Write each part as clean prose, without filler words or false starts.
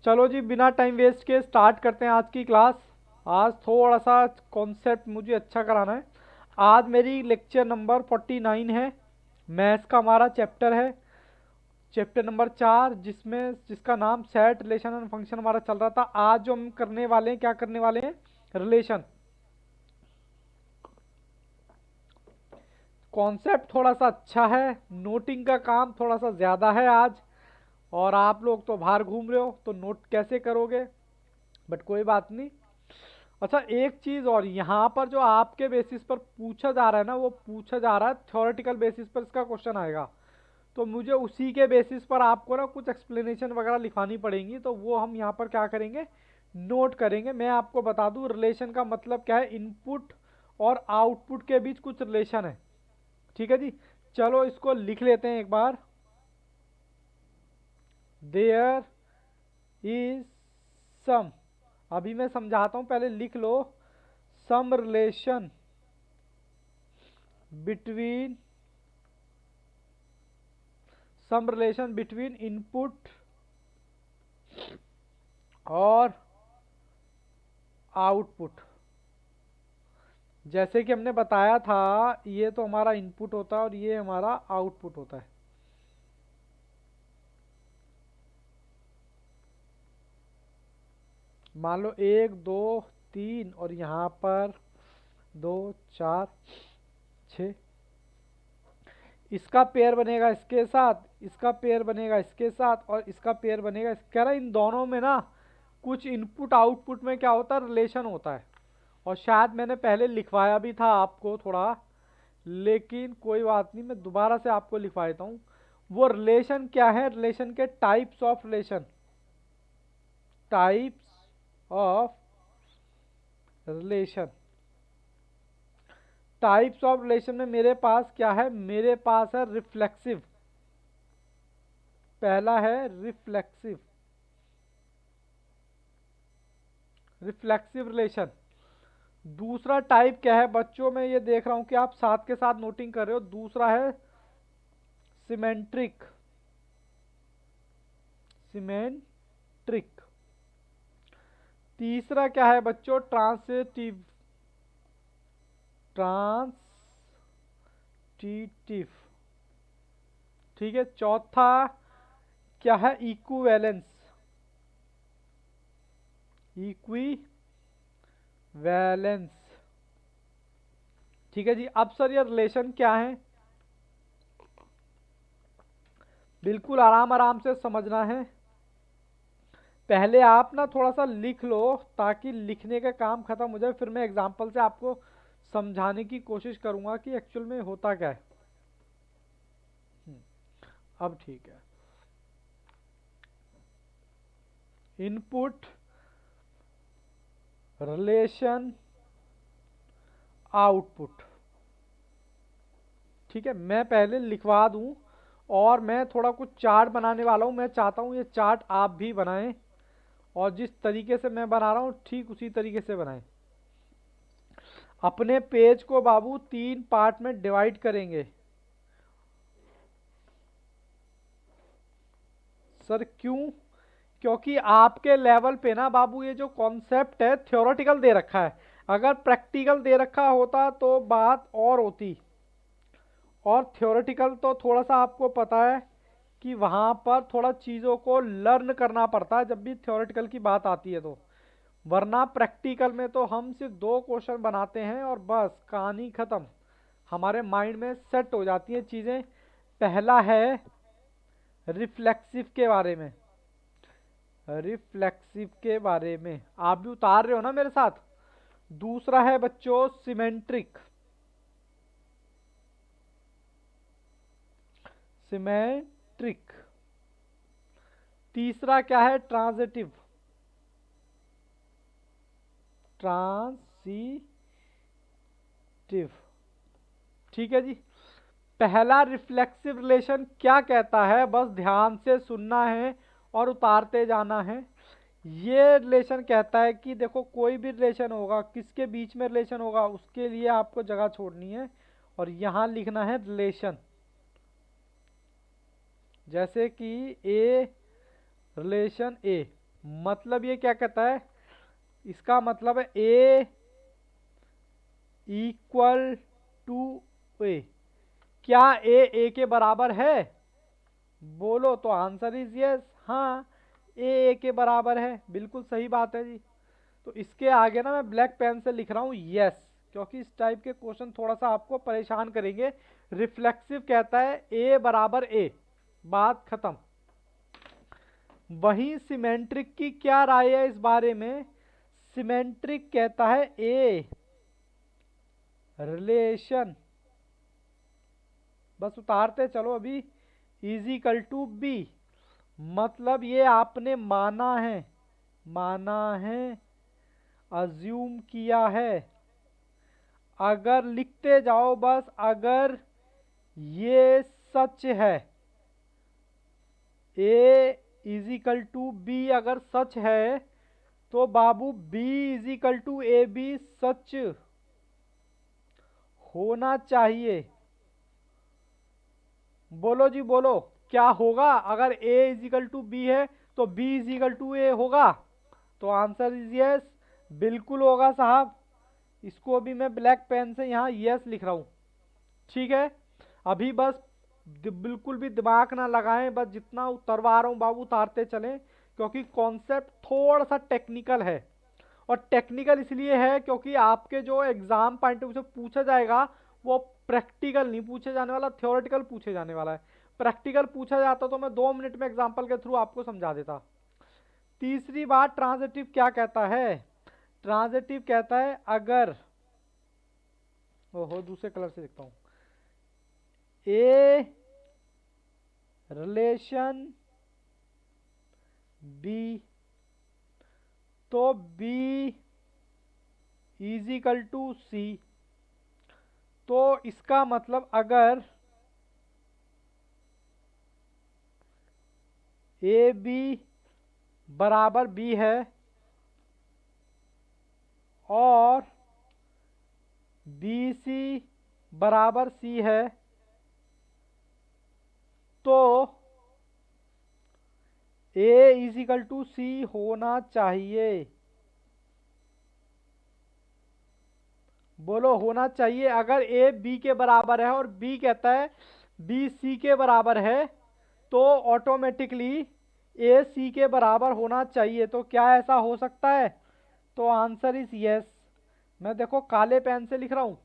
चलो जी, बिना time waste के स्टार्ट करते हैं आज की क्लास। आज थोड़ा सा कॉन्सेप्ट मुझे अच्छा कराना है। आज मेरी लेक्चर नंबर 49 है। मैथ्स का हमारा चैप्टर है, चैप्टर नंबर 4, जिसका नाम सेट रिलेशन एंड फंक्शन हमारा चल रहा था। आज जो हम करने वाले हैं, क्या करने वाले हैं, रिलेशन। कॉन्सेप्ट थोड़ा सा अच्छा है, नोटिंग का काम थोड़ा सा ज़्यादा है आज। और आप लोग तो बाहर घूम रहे हो तो नोट कैसे करोगे, बट कोई बात नहीं। अच्छा, एक चीज और, यहाँ पर जो आपके बेसिस पर पूछा जा रहा है ना, वो पूछा जा रहा है थ्योरेटिकल बेसिस पर इसका क्वेश्चन आएगा। तो मुझे उसी के बेसिस पर आपको ना कुछ एक्सप्लेनेशन वगैरह लिखवानी पड़ेंगी, तो वो हम यहाँ पर क्या करेंगे, नोट करेंगे। मैं आपको बता दूं रिलेशन का मतलब क्या है, इनपुट और आउटपुट के बीच कुछ रिलेशन है। ठीक है जी, चलो इसको लिख लेते हैं एक बार। देयर इज सम, अभी मैं समझाता हूँ, पहले लिख लो। सम रिलेशन बिटवीन इनपुट और आउटपुट। जैसे कि हमने बताया था, ये तो हमारा इनपुट होता है और ये हमारा आउटपुट होता है। मान लो 1 2 3 और यहाँ पर 2 4 6, इसका पेयर बनेगा इसके साथ, इसका पेयर बनेगा इसके साथ, और इसका पेयर बनेगा कह रहा है इन दोनों में ना कुछ इनपुट आउटपुट में क्या होता है, रिलेशन होता है। और शायद मैंने पहले लिखवाया भी था आपको थोड़ा, लेकिन कोई बात नहीं, मैं दोबारा से आपको लिखवा देता हूँ। वो रिलेशन क्या है, रिलेशन के types of relation, types of relation. Types of relation में मेरे पास क्या है, मेरे पास है रिफ्लेक्सिव। पहला है रिफ्लेक्सिव, रिफ्लेक्सिव रिलेशन। दूसरा टाइप क्या है बच्चों, मैं ये देख रहा हूं कि आप साथ के साथ नोटिंग कर रहे हो। दूसरा है सिमेट्रिक, सिमेट्रिक। तीसरा क्या है बच्चों, ट्रांसिटिव, ट्रांसिटिव। ठीक है, चौथा क्या है, इक्विवेलेंस, इक्विवेलेंस। ठीक है जी, अब सर ये रिलेशन क्या है, बिल्कुल आराम आराम से समझना है। पहले आप ना थोड़ा सा लिख लो, ताकि लिखने का काम खत्म हो जाए, फिर मैं एग्जांपल से आपको समझाने की कोशिश करूंगा कि एक्चुअल में होता क्या है। अब ठीक है, इनपुट रिलेशन आउटपुट। ठीक है, मैं पहले लिखवा दूं, और मैं थोड़ा कुछ चार्ट बनाने वाला हूं। मैं चाहता हूं ये चार्ट आप भी बनाएं, और जिस तरीके से मैं बना रहा हूं ठीक उसी तरीके से बनाएं। अपने पेज को बाबू 3 पार्ट में डिवाइड करेंगे। सर क्यों, क्योंकि आपके लेवल पे ना बाबू ये जो कॉन्सेप्ट है थ्योरेटिकल दे रखा है। अगर प्रैक्टिकल दे रखा होता तो बात और होती। और थ्योरेटिकल तो थोड़ा सा आपको पता है कि वहाँ पर थोड़ा चीज़ों को लर्न करना पड़ता है जब भी थ्योरेटिकल की बात आती है तो। वरना प्रैक्टिकल में तो हम सिर्फ 2 क्वेश्चन बनाते हैं और बस कहानी ख़त्म, हमारे माइंड में सेट हो जाती हैं चीज़ें। पहला है रिफ्लेक्सिव के बारे में, रिफ्लेक्सिव के बारे में आप भी उतार रहे हो ना मेरे साथ। दूसरा है बच्चों सिमेट्रिक, सिमेट्रिक। तीसरा क्या है, ट्रांजिटिव, ट्रांसिटिव। ठीक है जी, पहला रिफ्लेक्सिव रिलेशन क्या कहता है, बस ध्यान से सुनना है और उतारते जाना है। ये रिलेशन कहता है कि देखो कोई भी रिलेशन होगा, किसके बीच में रिलेशन होगा उसके लिए आपको जगह छोड़नी है, और यहां लिखना है रिलेशन। जैसे कि ए, रिलेशन ए, मतलब ये क्या कहता है, इसका मतलब है ए इक्वल टू ए। क्या ए के बराबर है? बोलो तो आंसर इज यस। हाँ, ए के बराबर है, बिल्कुल सही बात है जी। तो इसके आगे ना मैं ब्लैक पेन से लिख रहा हूँ यस, क्योंकि इस टाइप के क्वेश्चन थोड़ा सा आपको परेशान करेंगे। रिफ्लेक्सिव कहता है ए बराबर ए, बात खत्म। वहीं सिमेट्रिक की क्या राय है इस बारे में? सिमेट्रिक कहता है ए रिलेशन, बस उतारते चलो अभी, इजिकल टू बी। मतलब ये आपने माना है, माना है, अज्यूम किया है। अगर लिखते जाओ बस, अगर ये सच है, ए इजिकल टू बी अगर सच है, तो बाबू B is equal to A B सच होना चाहिए। बोलो जी बोलो, क्या होगा? अगर ए इजिकल टू बी है तो बी इजिकल टू ए होगा। तो आंसर इज यस, बिल्कुल होगा साहब। इसको भी मैं ब्लैक पेन से यहाँ यस लिख रहा हूँ। ठीक है, अभी बस बिल्कुल भी दिमाग ना लगाएं, बस जितना उतरवा रहा हूँ बाबू उतारते चलें, क्योंकि कॉन्सेप्ट थोड़ा सा टेक्निकल है। और टेक्निकल इसलिए है क्योंकि आपके जो एग्जाम पॉइंट ऑफ व्यू से पूछा जाएगा वो प्रैक्टिकल नहीं पूछे जाने वाला, थ्योरेटिकल पूछे जाने वाला है। प्रैक्टिकल पूछा जाता तो मैं 2 मिनट में एग्जाम्पल के थ्रू आपको समझा देता। तीसरी बात, ट्रांजिटिव क्या कहता है? ट्रांजिटिव कहता है अगर, ओहो दूसरे कलर से लिखता हूं, ए रिलेशन बी, तो बी इजिकल टू सी। तो इसका मतलब अगर ए बी बराबर बी है और बी सी बराबर सी है, तो ए इजिकल टू सी होना चाहिए। बोलो होना चाहिए। अगर ए बी के बराबर है और बी कहता है बी सी के बराबर है, तो ऑटोमेटिकली ए सी के बराबर होना चाहिए। तो क्या ऐसा हो सकता है? तो आंसर इज यस। मैं देखो काले पेन से लिख रहा हूं।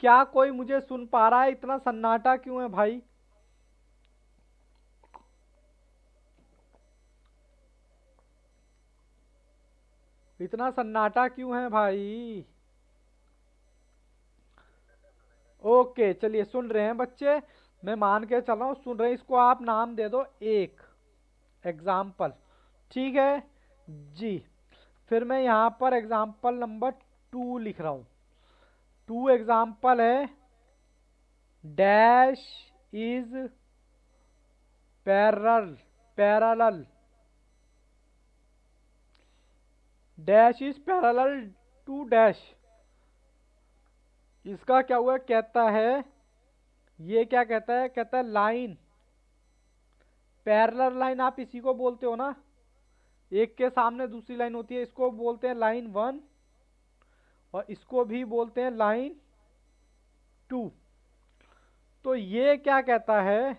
क्या कोई मुझे सुन पा रहा है? इतना सन्नाटा क्यों है भाई? इतना सन्नाटा क्यों है भाई? ओके चलिए, सुन रहे हैं बच्चे, मैं मान के चल रहा हूँ सुन रहे हैं। इसको आप नाम दे दो एक एग्जाम्पल, ठीक है जी। फिर मैं यहाँ पर एग्जाम्पल नंबर 2 लिख रहा हूँ। 2 एग्जाम्पल है, dash is parallel, parallel, dash is parallel to dash. इसका क्या हुआ? कहता है, ये क्या कहता है? कहता है लाइन, पैरेलल लाइन आप इसी को बोलते हो ना, एक के सामने दूसरी लाइन होती है, इसको बोलते हैं लाइन 1 और इसको भी बोलते हैं लाइन 2। तो ये क्या कहता है?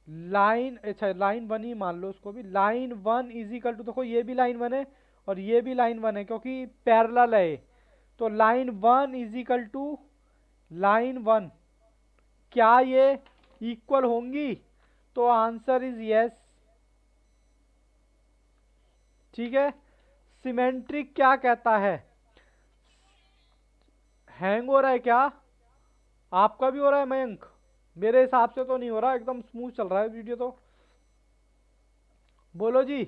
लाइन, अच्छा लाइन 1 ही मान लो उसको भी, लाइन 1 इजिकल टू, देखो ये भी लाइन 1 है और ये भी लाइन 1 है क्योंकि पैरेलल है। तो लाइन 1 इजिकल टू लाइन 1, क्या ये इक्वल होंगी? तो आंसर इज यस। ठीक है, सिमेट्रिक क्या कहता है? हैंग हो रहा है क्या? आपका भी हो रहा है मयंक? मेरे हिसाब से तो नहीं हो रहा, एकदम स्मूथ चल रहा है वीडियो तो। बोलो जी।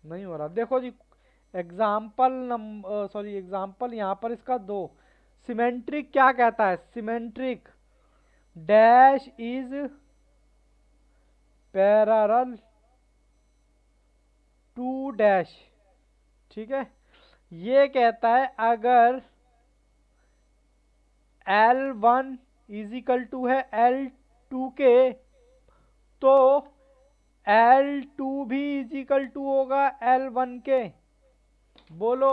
नहीं हो रहा, देखो जी एग्जाम्पल नंबर, सॉरी एग्जाम्पल यहाँ पर इसका 2। सिमेट्रिक क्या कहता है? Symmetric dash is parallel to dash. ठीक है, ये कहता है अगर L1 इजिकल टू है L2 के, तो L2 भी इजिकल टू होगा L1 के। बोलो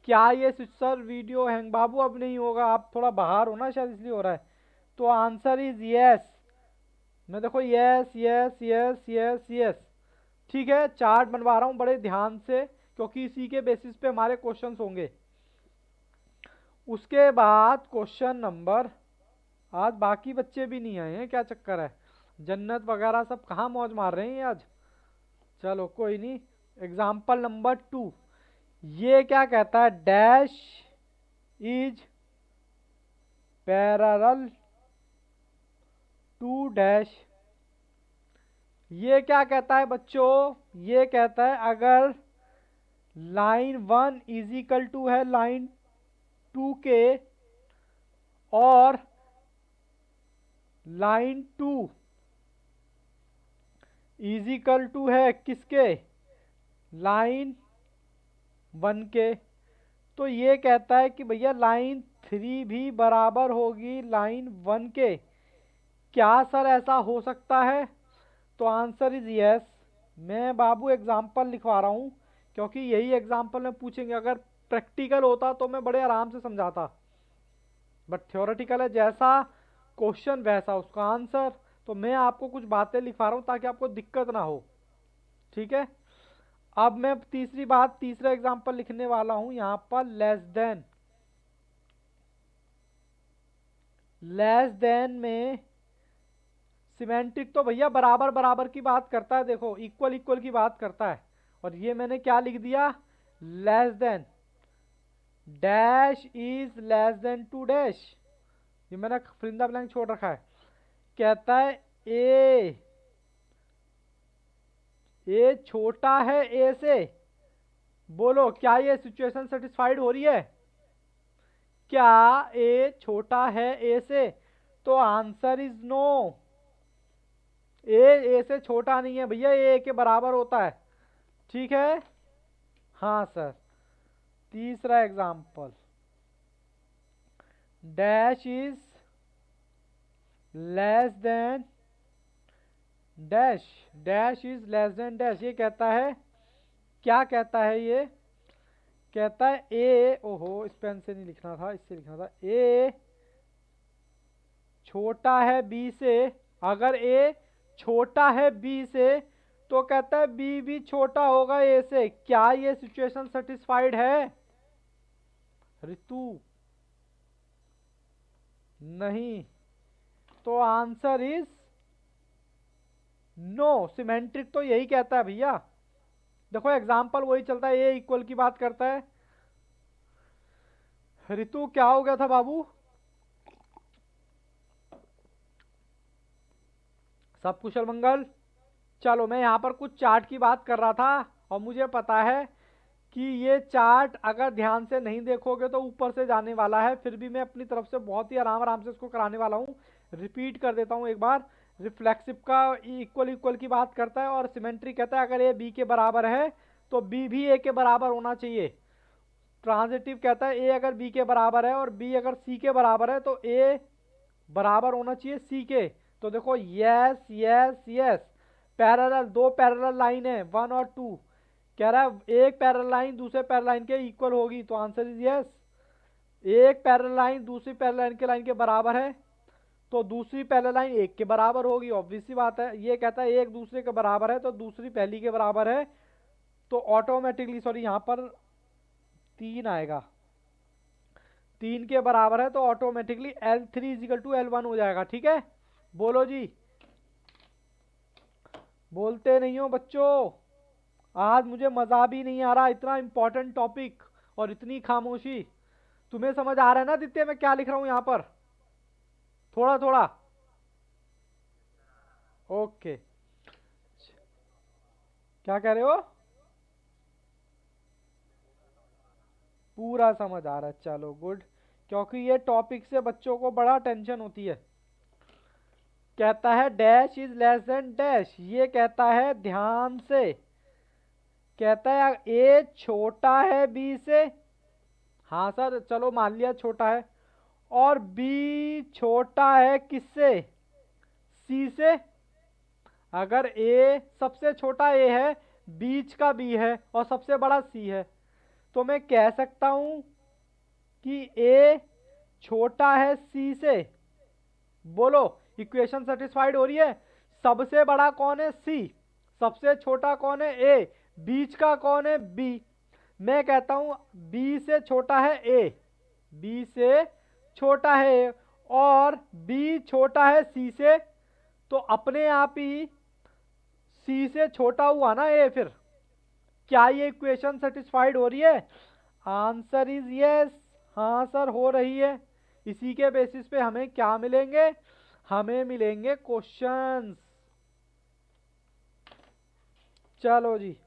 क्या ये सर वीडियो हैंग? बाबू अब नहीं होगा, आप थोड़ा बाहर हो ना शायद इसलिए हो रहा है। तो आंसर इज यस। मैं देखो yes yes yes yes yes. ठीक है, चार्ट बनवा रहा हूँ बड़े ध्यान से, क्योंकि इसी के बेसिस पे हमारे क्वेश्चंस होंगे। उसके बाद क्वेश्चन नंबर, आज बाकी बच्चे भी नहीं आए हैं, क्या चक्कर है? जन्नत वगैरह सब कहाँ मौज मार रहे हैं आज? चलो कोई नहीं। एग्जाम्पल नंबर 2, ये क्या कहता है? Dash is parallel to dash. ये क्या कहता है बच्चों? ये कहता है अगर लाइन 1 इजिकल टू है लाइन 2 के, और लाइन 2 इजिकल टू है किसके? लाइन 1 के, तो ये कहता है कि भैया लाइन 3 भी बराबर होगी लाइन 1 के। क्या सर ऐसा हो सकता है? तो आंसर इज यस। मैं बाबू एग्जाम्पल लिखवा रहा हूँ, क्योंकि यही एग्जाम्पल में पूछेंगे। अगर प्रैक्टिकल होता तो मैं बड़े आराम से समझाता, बट थ्योरेटिकल है, जैसा क्वेश्चन वैसा उसका आंसर। तो मैं आपको कुछ बातें लिखवा रहा हूँ ताकि आपको दिक्कत ना हो। ठीक है, अब मैं तीसरी बात, तीसरा एग्जाम्पल लिखने वाला हूँ यहाँ पर। लेस देन में सिमेंट्रिक तो भैया बराबर बराबर की बात करता है, देखो इक्वल इक्वल की बात करता है। और ये मैंने क्या लिख दिया? Less than dash is less than to dash. ये मैंने फिलिंदा ब्लैंक छोड़ रखा है। कहता है ए छोटा है ए से। बोलो क्या ये सिचुएशन सेटिस्फाइड हो रही है? क्या ए छोटा है ए से? तो आंसर इज नो। ए से छोटा नहीं है भैया, ए के बराबर होता है। ठीक है, हाँ सर। तीसरा example, dash is less than dash, dash is less than dash. ये कहता है, क्या कहता है ये? कहता है ए, ओहो इस पेन से नहीं लिखना था, इससे लिखना था। ए छोटा है बी से। अगर ए छोटा है बी से, तो कहता है बी भी छोटा होगा ए से। क्या ये सिचुएशन सेटिस्फाइड है ऋतु? नहीं, तो आंसर इज नो। सिमेट्रिक तो यही कहता है भैया। देखो एग्जाम्पल वही चलता है, ए इक्वल की बात करता है। ऋतु क्या हो गया था बाबू? सब कुशल मंगल? चलो मैं यहाँ पर कुछ चार्ट की बात कर रहा था, और मुझे पता है कि ये चार्ट अगर ध्यान से नहीं देखोगे तो ऊपर से जाने वाला है। फिर भी मैं अपनी तरफ से बहुत ही आराम आराम से इसको कराने वाला हूँ। रिपीट कर देता हूँ एक बार। रिफ्लेक्सिव का इक्वल इक्वल की बात करता है, और सिमेट्री कहता है अगर ए बी के बराबर है तो बी भी ए के बराबर होना चाहिए। ट्रांजिटिव कहता है ए अगर बी के बराबर है और बी अगर सी के बराबर है तो ए बराबर होना चाहिए सी के। तो देखो यस यस यस। पैरेलल, दो पैरेलल लाइन है 1 और 2। कह रहा है एक पैरेलल लाइन दूसरे पैरेलल लाइन के इक्वल होगी, तो आंसर इज यस। एक पैरेलल लाइन दूसरी पैरेलल लाइन के बराबर है, तो दूसरी पैरेलल लाइन एक के बराबर होगी, ऑब्वियस सी बात है। ये कहता है एक दूसरे के बराबर है तो दूसरी पहली के बराबर है, तो ऑटोमेटिकली, सॉरी यहाँ पर 3 आएगा। 3 के बराबर है तो automatically L3 is equal to L1 हो जाएगा। ठीक है, बोलो जी। बोलते नहीं हो बच्चों, आज मुझे मजा भी नहीं आ रहा। इतना इंपॉर्टेंट टॉपिक और इतनी खामोशी। तुम्हें समझ आ रहा है ना दित्य मैं क्या लिख रहा हूं यहाँ पर? थोड़ा थोड़ा ओके। क्या कह रहे हो? पूरा समझ आ रहा है, चलो गुड। क्योंकि ये टॉपिक से बच्चों को बड़ा टेंशन होती है। कहता है dash is less than dash. ये कहता है ध्यान से, कहता है ए छोटा है बी से। हाँ सर चलो मान लिया छोटा है, और बी छोटा है किससे? सी से। अगर ए सबसे छोटा ए है, बीच का बी है और सबसे बड़ा सी है, तो मैं कह सकता हूं कि ए छोटा है सी से। बोलो, इक्वेशन सेटिस्फाइड हो रही है? सबसे बड़ा कौन है? सी। सबसे छोटा कौन है? ए। बीच का कौन है? बी। मैं कहता हूं बी से छोटा है ए, बी से छोटा है ए, और बी छोटा है सी से, तो अपने आप ही सी से छोटा हुआ ना ए। फिर क्या ये इक्वेशन सेटिस्फाइड हो रही है? Answer is yes. हाँ सर, हो रही है। इसी के बेसिस पे हमें क्या मिलेंगे? हमें मिलेंगे क्वेश्चंस। चलो जी,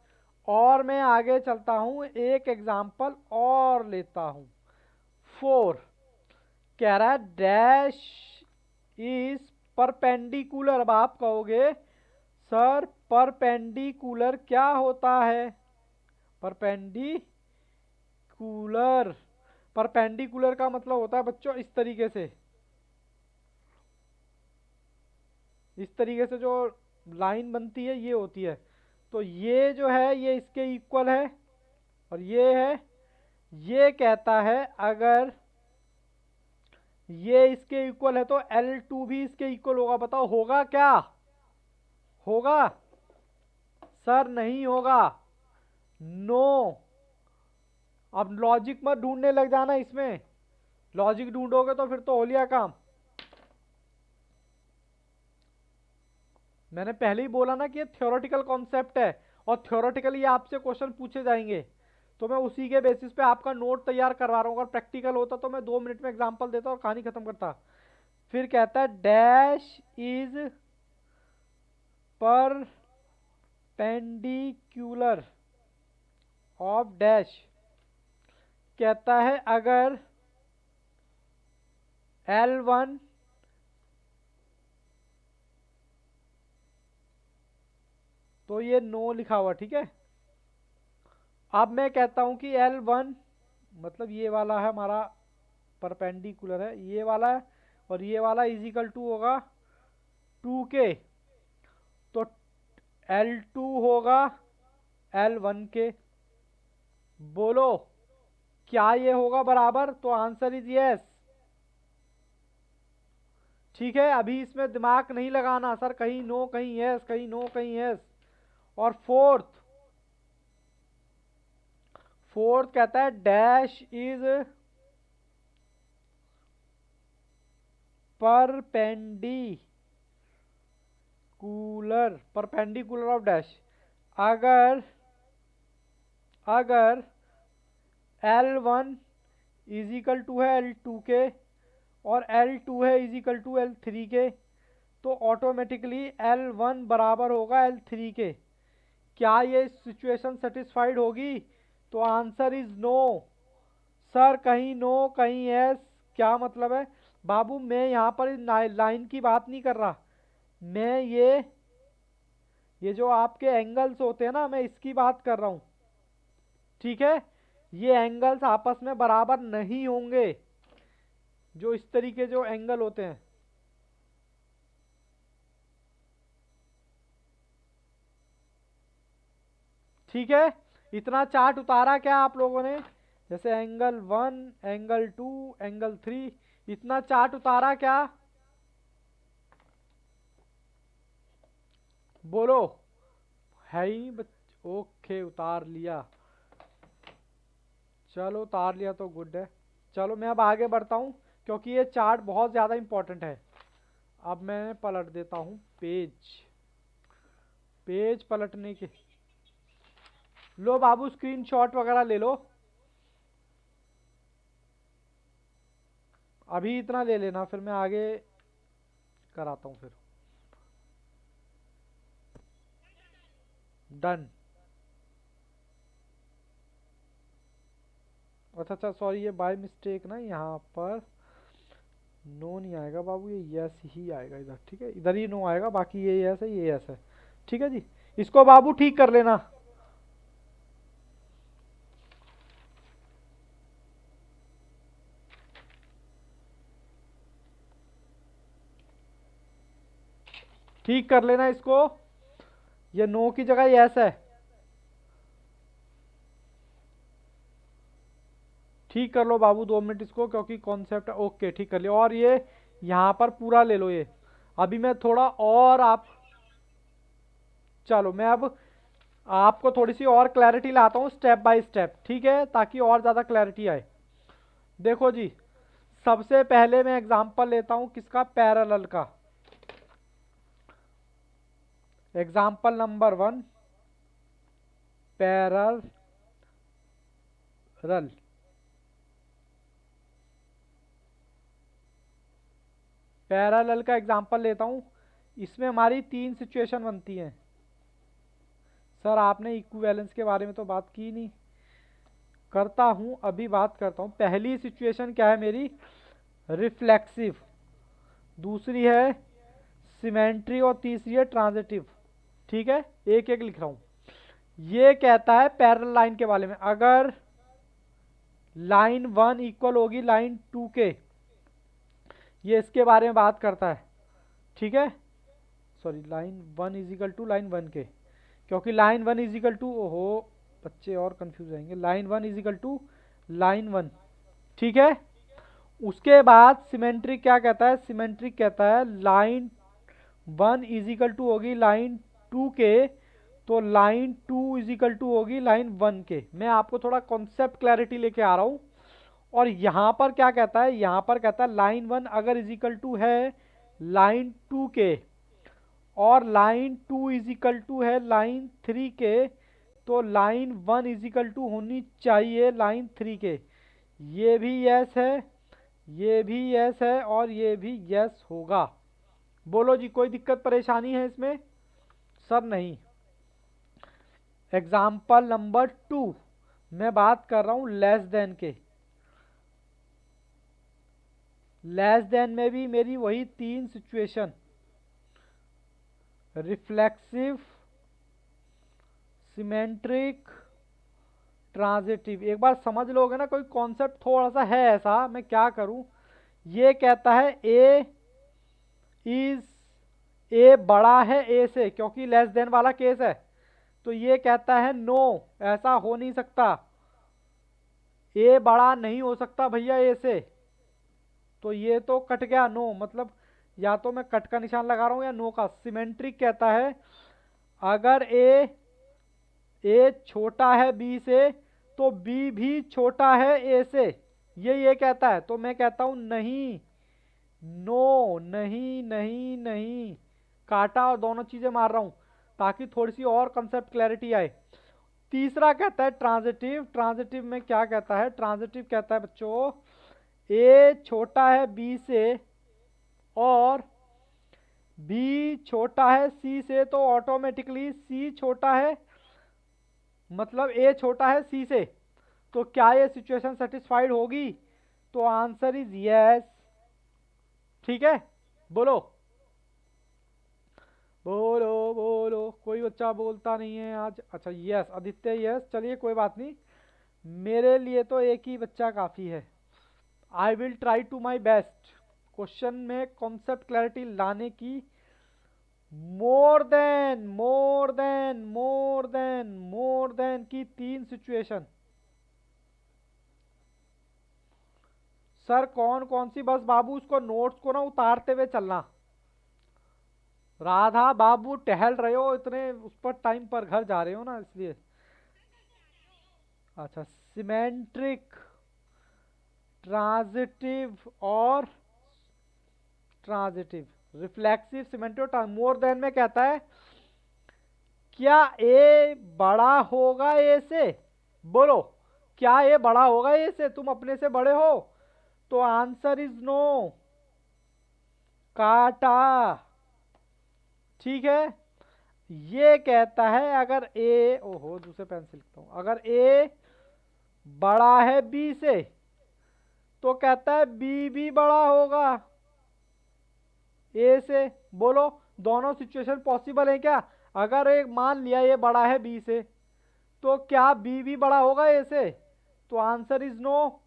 और मैं आगे चलता हूं, एक एग्जांपल और लेता हूं। 4 कह रहा है डैश इज परपेंडिकुलर। अब आप कहोगे सर परपेंडिकुलर क्या होता है? परपेंडिकुलर, परपेंडिकुलर का मतलब होता है बच्चों इस तरीके से, इस तरीके से जो लाइन बनती है ये होती है। तो ये जो है ये इसके इक्वल है, और ये है, ये कहता है अगर ये इसके इक्वल है तो L2 भी इसके इक्वल होगा। बताओ होगा क्या? होगा? सर नहीं होगा। नो। अब लॉजिक मत ढूंढने लग जाना इसमें, लॉजिक ढूंढोगे तो फिर तो हो लिया काम। मैंने पहले ही बोला ना कि ये थ्योरेटिकल कॉन्सेप्ट है, और थ्योरेटिकली आपसे क्वेश्चन पूछे जाएंगे, तो मैं उसी के बेसिस पे आपका नोट तैयार करवा रहा हूँ। अगर प्रैक्टिकल होता तो मैं 2 मिनट में एग्जांपल देता और कहानी खत्म करता। फिर कहता है dash is perpendicular of dash. कहता है अगर L1 तो ये नो लिखा हुआ, ठीक है। अब मैं कहता हूं कि L1 मतलब ये वाला है हमारा परपेंडिकुलर है, ये वाला है, और ये वाला इजिकल टू होगा 2 के, तो L2 होगा L1 के। बोलो क्या ये होगा बराबर? तो आंसर इज यस। ठीक है, अभी इसमें दिमाग नहीं लगाना सर, कहीं नो कहीं यस, कहीं नो कहीं यस। और फोर्थ कहता है dash is perpendicular of dash. अगर अगर L1 इजिकल टू है L2 के, और L2 है इजिकल टू L3 के, तो ऑटोमेटिकली L1 बराबर होगा L3 के। क्या ये सिचुएशन सेटिस्फाइड होगी? तो आंसर इज नो। सर कहीं नो कहीं यस, क्या मतलब है? बाबू मैं यहाँ पर लाइन की बात नहीं कर रहा, मैं ये जो आपके एंगल्स होते हैं ना, मैं इसकी बात कर रहा हूँ। ठीक है, ये एंगल्स आपस में बराबर नहीं होंगे, जो इस तरीके जो एंगल होते हैं। ठीक है, इतना चार्ट उतारा क्या आप लोगों ने? जैसे एंगल 1, एंगल 2, एंगल 3, इतना चार्ट उतारा क्या? बोलो। है ही ओके, उतार लिया। चलो उतार लिया तो गुड है। चलो मैं अब आगे बढ़ता हूँ, क्योंकि ये चार्ट बहुत ज़्यादा इंपॉर्टेंट है। अब मैं पलट देता हूँ पेज, पेज पलटने के। लो बाबू स्क्रीनशॉट वगैरह ले लो, अभी इतना ले लेना, फिर मैं आगे कराता हूँ फिर। डन। अच्छा अच्छा, सॉरी, ये बाय मिस्टेक ना यहाँ पर नो नहीं आएगा बाबू, ये यस ही आएगा इधर। ठीक है, इधर ही नो आएगा, बाकी ये यस है, ये यस है। ठीक है जी, इसको बाबू ठीक कर लेना। ठीक कर लेना इसको। ये नो की जगह यस है। ठीक कर लो बाबू 2 मिनट इसको, क्योंकि कॉन्सेप्ट ओके ठीक कर लिया। और ये यहाँ पर पूरा ले लो ये। अभी मैं थोड़ा और आप, चलो मैं अब आपको थोड़ी सी और क्लैरिटी लाता हूँ स्टेप बाय स्टेप, ठीक है, ताकि और ज़्यादा क्लैरिटी आए। देखो जी, सबसे पहले मैं एग्जांपल लेता हूँ किसका, पैरेलल का। Example number 1, parallel. पैरेलल का एग्जांपल लेता हूँ। इसमें हमारी 3 सिचुएशन बनती हैं। सर आपने इक्विवेलेंस के बारे में तो बात की नहीं। करता हूँ, अभी बात करता हूँ। पहली सिचुएशन क्या है मेरी, रिफ्लेक्सिव। दूसरी है सिमेट्री और तीसरी है ट्रांजिटिव। ठीक है, एक एक लिख रहा हूँ। ये कहता है पैरेलल लाइन के बारे में, अगर लाइन 1 इक्वल होगी लाइन 2 के, ये इसके बारे में बात करता है। ठीक है, sorry, line 1 is equal to line 1 के, क्योंकि लाइन 1 इजिकल टू, ओहो बच्चे और कंफ्यूज रहेंगे, लाइन 1 इजिकल टू लाइन 1। ठीक है, उसके बाद सिमेट्रिक क्या कहता है, सिमेट्रिक कहता है लाइन 1 इजिकल टू होगी लाइन 2 के, तो लाइन 2 इजिकल टू होगी लाइन 1 के। मैं आपको थोड़ा कॉन्सेप्ट क्लैरिटी लेके आ रहा हूँ। और यहाँ पर क्या कहता है, यहाँ पर कहता है लाइन 1 अगर इजिकल टू है लाइन 2 के, और लाइन 2 इजिकल टू है लाइन 3 के, तो लाइन 1 इजिकल टू होनी चाहिए लाइन 3 के। ये भी यस है, ये भी यस है, और ये भी यस होगा। बोलो जी, कोई दिक्कत परेशानी है इसमें? सर नहीं। एग्जाम्पल नंबर 2, मैं बात कर रहा हूं लेस देन के। लेस देन में भी मेरी वही 3 सिचुएशन, रिफ्लेक्सिव, सिमेट्रिक, ट्रांजिटिव। एक बार समझ लोगे ना, कोई कॉन्सेप्ट थोड़ा सा है ऐसा, मैं क्या करूं। ये कहता है ए बड़ा है ए से, क्योंकि लेस देन वाला केस है। तो ये कहता है नो, ऐसा हो नहीं सकता, ए बड़ा नहीं हो सकता भैया ए से। तो ये तो कट गया नो, मतलब या तो मैं कट का निशान लगा रहा हूं या नो का। सिमेट्रिक कहता है अगर ए छोटा है बी से, तो बी भी छोटा है ए से। ये कहता है, तो मैं कहता हूं नहीं, नो, नहीं नहीं नहीं, काटा और दोनों चीजें मार रहा हूं ताकि थोड़ी सी और कंसेप्ट क्लैरिटी आए। तीसरा कहता है ट्रांजिटिव। ट्रांजिटिव में क्या कहता है, ट्रांजिटिव कहता है बच्चों ए छोटा है बी से और बी छोटा है सी से, तो ऑटोमेटिकली सी छोटा है, मतलब ए छोटा है सी से। तो क्या ये सिचुएशन सेटिस्फाइड होगी? तो आंसर इज यस। ठीक है, बोलो बोलो बोलो, कोई बच्चा बोलता नहीं है आज। अच्छा यस, आदित्य यस, चलिए कोई बात नहीं, मेरे लिए तो एक ही बच्चा काफ़ी है। I will try to my best question में कॉन्सेप्ट क्लैरिटी लाने की। मोर देन की 3 सिचुएशन। सर कौन कौन सी? बस बाबू उसको नोट्स को ना उतारते हुए चलना। राधा बाबू टहल रहे हो इतने, उस पर टाइम पर घर जा रहे हो ना, इसलिए। अच्छा, सिमेट्रिक, ट्रांजिटिव और transitive, reflexive, symmetric, more than में कहता है क्या ए बड़ा होगा ए से? बोलो, क्या ए बड़ा होगा ए से? तुम अपने से बड़े हो, तो आंसर इज नो, काटा। ठीक है, ये कहता है अगर ए, ओहो दूसरे पेन से लिखता हूं, अगर ए बड़ा है बी से, तो कहता है बी भी बड़ा होगा ए से। बोलो, दोनों सिचुएशन पॉसिबल है क्या? अगर एक मान लिया ये बड़ा है बी से, तो क्या बी भी बड़ा होगा ए से? तो आंसर इज नो।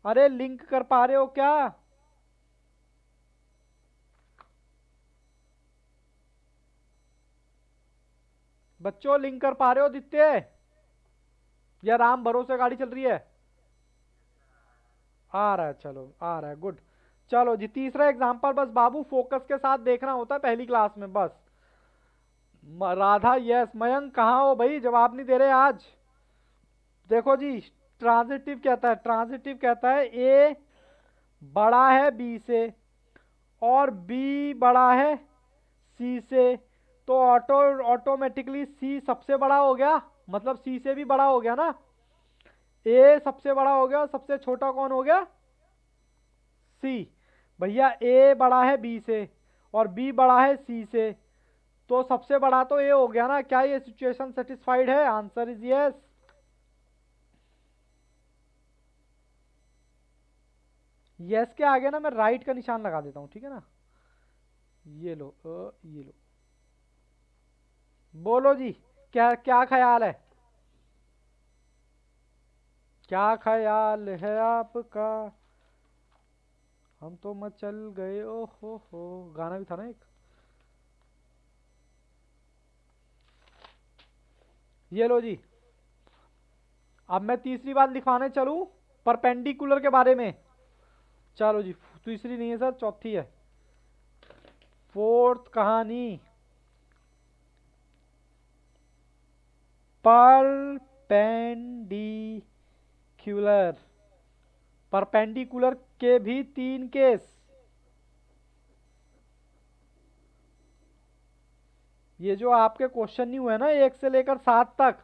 अरे लिंक कर पा रहे हो क्या? बच्चों लिंक कर पा रहे हो दित्य, या राम भरोसे गाड़ी चल रही है? आ रहा है, चलो आ रहा है, गुड। चलो जी तीसरा एग्जांपल, बस बाबू फोकस के साथ देखना होता है पहली क्लास में बस। राधा यस, मयंक कहाँ हो भाई, जवाब नहीं दे रहे आज। देखो जी ट्रांजिटिव कहता है, ट्रांजिटिव कहता है ए बड़ा है बी से और बी बड़ा है सी से, तो ऑटोमेटिकली सी सबसे बड़ा हो गया, मतलब सी से भी बड़ा हो गया ना। ए सबसे बड़ा हो गया, सबसे छोटा कौन हो गया? सी। भैया ए बड़ा है बी से और बी बड़ा है सी से, तो सबसे बड़ा तो ए हो गया ना। क्या ये सिचुएशन सेटिस्फाइड है? Answer is yes. यस के आगे ना मैं राइट का निशान लगा देता हूं, ठीक है ना। ये लो ये लो। बोलो जी, क्या क्या ख्याल है? क्या ख्याल है आपका? हम तो मचल गए, ओ हो, गाना भी था ना एक। ये लो जी, अब मैं तीसरी बात लिखवाने चलूं परपेंडिकुलर के बारे में। चलो जी, तीसरी नहीं है सर, चौथी है। फोर्थ कहानी, परपेंडिकुलर। परपेंडिकुलर के भी तीन केस। ये जो आपके क्वेश्चन नहीं हुए ना 1 से लेकर 7 तक